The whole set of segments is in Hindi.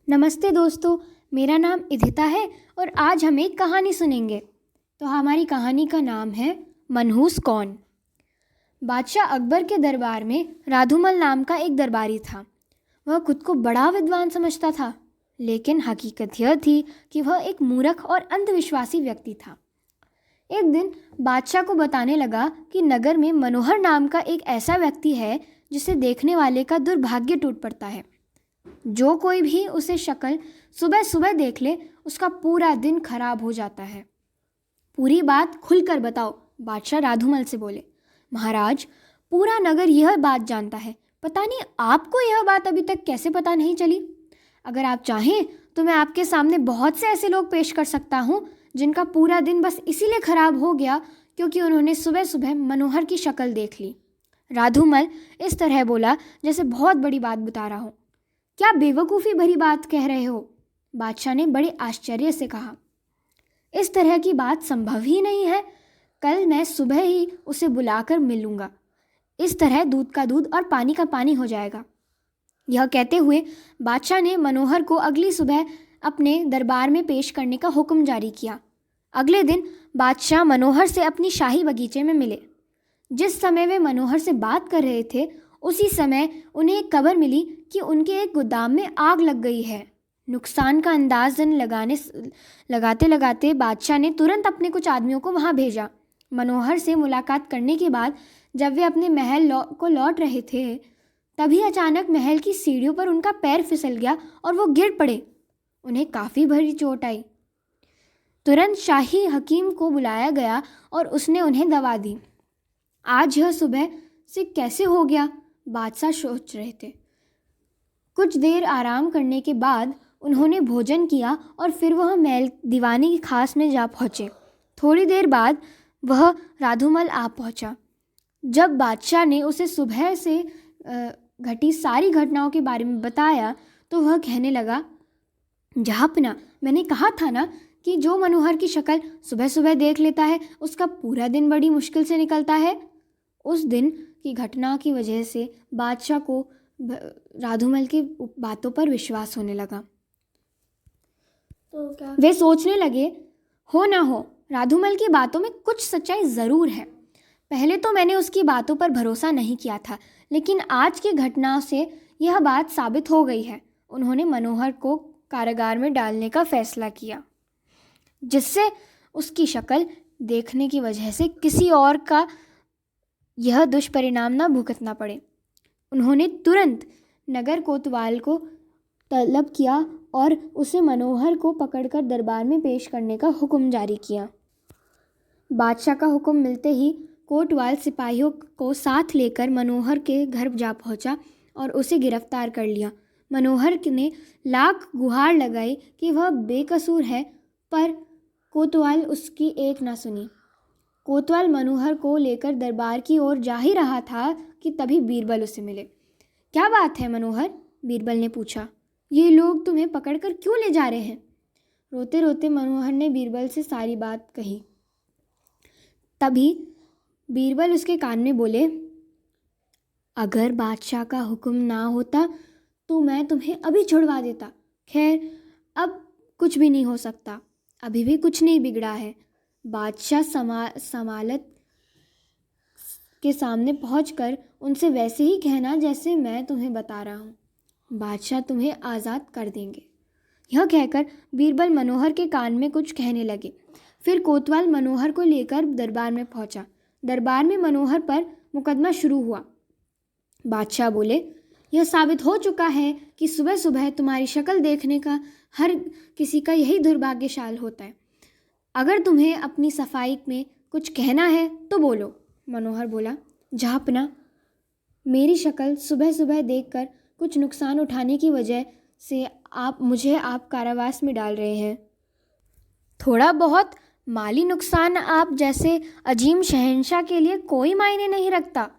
नमस्ते दोस्तों, मेरा नाम इधिता है और आज हम एक कहानी सुनेंगे। तो हमारी कहानी का नाम है मनहूस कौन। बादशाह अकबर के दरबार में राधुमल नाम का एक दरबारी था। वह खुद को बड़ा विद्वान समझता था, लेकिन हकीकत यह थी कि वह एक मूर्ख और अंधविश्वासी व्यक्ति था। एक दिन बादशाह को बताने लगा कि नगर में मनोहर नाम का एक ऐसा व्यक्ति है जिसे देखने वाले का दुर्भाग्य टूट पड़ता है। जो कोई भी उसे शक्ल सुबह सुबह देख ले, उसका पूरा दिन खराब हो जाता है। पूरी बात खुलकर बताओ, बादशाह राधुमल से बोले। महाराज, पूरा नगर यह बात जानता है, पता नहीं आपको यह बात अभी तक कैसे पता नहीं चली। अगर आप चाहें तो मैं आपके सामने बहुत से ऐसे लोग पेश कर सकता हूँ जिनका पूरा दिन बस इसीलिए खराब हो गया क्योंकि उन्होंने सुबह सुबह मनोहर की शक्ल देख ली। राधुमल इस तरह बोला जैसे बहुत बड़ी बात बता रहा हो। क्या बेवकूफ़ी भरी बात कह रहे हो? बादशाह ने बड़े आश्चर्य से कहा। इस तरह की बात संभव ही नहीं है। कल मैं सुबह ही उसे बुलाकर मिलूंगा। इस तरह दूध का दूध और पानी का पानी हो जाएगा। यह कहते हुए बादशाह ने मनोहर को अगली सुबह अपने दरबार में पेश करने का हुक्म जारी किया। अगले दिन बादशाह मनोहर से अपनी शाही बगीचे में मिले। जिस समय वे मनोहर से बात कर रहे थे, उसी समय उन्हें एक खबर मिली कि उनके एक गोदाम में आग लग गई है। नुकसान का अंदाज़ लगाते लगाते बादशाह ने तुरंत अपने कुछ आदमियों को वहां भेजा। मनोहर से मुलाकात करने के बाद जब वे अपने महल को लौट रहे थे, तभी अचानक महल की सीढ़ियों पर उनका पैर फिसल गया और वो गिर पड़े। उन्हें काफ़ी भारी चोट आई। तुरंत शाही हकीम को बुलाया गया और उसने उन्हें दवा दी। आज यह सुबह से कैसे हो गया, बादशाह सोच रहे थे। कुछ देर आराम करने के बाद उन्होंने भोजन किया और फिर वह महल दीवानी की खास में जा पहुँचे। थोड़ी देर बाद वह राधुमल आ पहुँचा। जब बादशाह ने उसे सुबह से घटी सारी घटनाओं के बारे में बताया तो वह कहने लगा, जहाँपना, मैंने कहा था ना कि जो मनोहर की शक्ल सुबह सुबह देख लेता है उसका पूरा दिन बड़ी मुश्किल से निकलता है। उस दिन की घटना की वजह से बादशाह को राधुमल की बातों पर विश्वास होने लगा। तो क्या वे सोचने लगे, हो ना हो, राधुमल की बातों में कुछ सच्चाई ज़रूर है। पहले तो मैंने उसकी बातों पर भरोसा नहीं किया था, लेकिन आज की घटना से यह बात साबित हो गई है। उन्होंने मनोहर को कारागार में डालने का फैसला किया, जिससे उसकी शक्ल देखने की वजह से किसी और का यह दुष्परिणाम न भुगतना पड़े। उन्होंने तुरंत नगर कोतवाल को तलब किया और उसे मनोहर को पकड़कर दरबार में पेश करने का हुक्म जारी किया। बादशाह का हुक्म मिलते ही कोतवाल सिपाहियों को साथ लेकर मनोहर के घर जा पहुंचा और उसे गिरफ्तार कर लिया। मनोहर ने लाख गुहार लगाई कि वह बेकसूर है, पर कोतवाल उसकी एक ना सुनी। कोतवाल मनोहर को लेकर दरबार की ओर जा ही रहा था कि तभी बीरबल उसे मिले। क्या बात है मनोहर? बीरबल ने पूछा। ये लोग तुम्हें पकड़कर क्यों ले जा रहे हैं? रोते रोते मनोहर ने बीरबल से सारी बात कही। तभी बीरबल उसके कान में बोले, अगर बादशाह का हुक्म ना होता तो मैं तुम्हें अभी छुड़वा देता। खैर, अब कुछ भी नहीं हो सकता, अभी भी कुछ नहीं बिगड़ा है। बादशाह समालत के सामने पहुंचकर उनसे वैसे ही कहना जैसे मैं तुम्हें बता रहा हूँ। बादशाह तुम्हें आज़ाद कर देंगे। यह कहकर बीरबल मनोहर के कान में कुछ कहने लगे। फिर कोतवाल मनोहर को लेकर दरबार में पहुंचा। दरबार में मनोहर पर मुकदमा शुरू हुआ। बादशाह बोले, यह साबित हो चुका है कि सुबह सुबह तुम्हारी शक्ल देखने का हर किसी का यही दुर्भाग्यशाल होता है। अगर तुम्हें अपनी सफाई में कुछ कहना है तो बोलो। मनोहर बोला, जहाँपना, मेरी शक्ल सुबह सुबह देखकर कुछ नुकसान उठाने की वजह से आप कारावास में डाल रहे हैं। थोड़ा बहुत माली नुकसान आप जैसे अजीम शहंशाह के लिए कोई मायने नहीं रखता।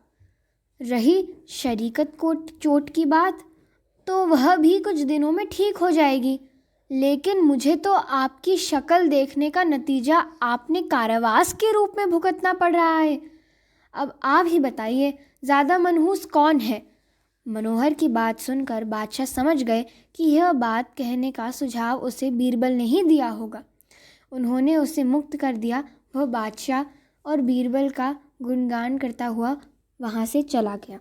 रही शरीकत को चोट की बात, तो वह भी कुछ दिनों में ठीक हो जाएगी, लेकिन मुझे तो आपकी शक्ल देखने का नतीजा आपने कारावास के रूप में भुगतना पड़ रहा है। अब आप ही बताइए, ज़्यादा मनहूस कौन है, मनोहर की बात सुनकर बादशाह समझ गए कि यह बात कहने का सुझाव उसे बीरबल ने ही दिया होगा। उन्होंने उसे मुक्त कर दिया। वह बादशाह और बीरबल का गुणगान करता हुआ वहाँ से चला गया।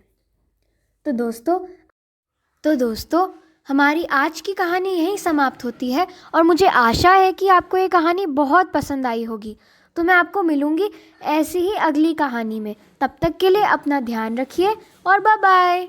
तो दोस्तों हमारी आज की कहानी यहीं समाप्त होती है और मुझे आशा है कि आपको ये कहानी बहुत पसंद आई होगी। तो मैं आपको मिलूँगी ऐसी ही अगली कहानी में। तब तक के लिए अपना ध्यान रखिए और बाय बाय।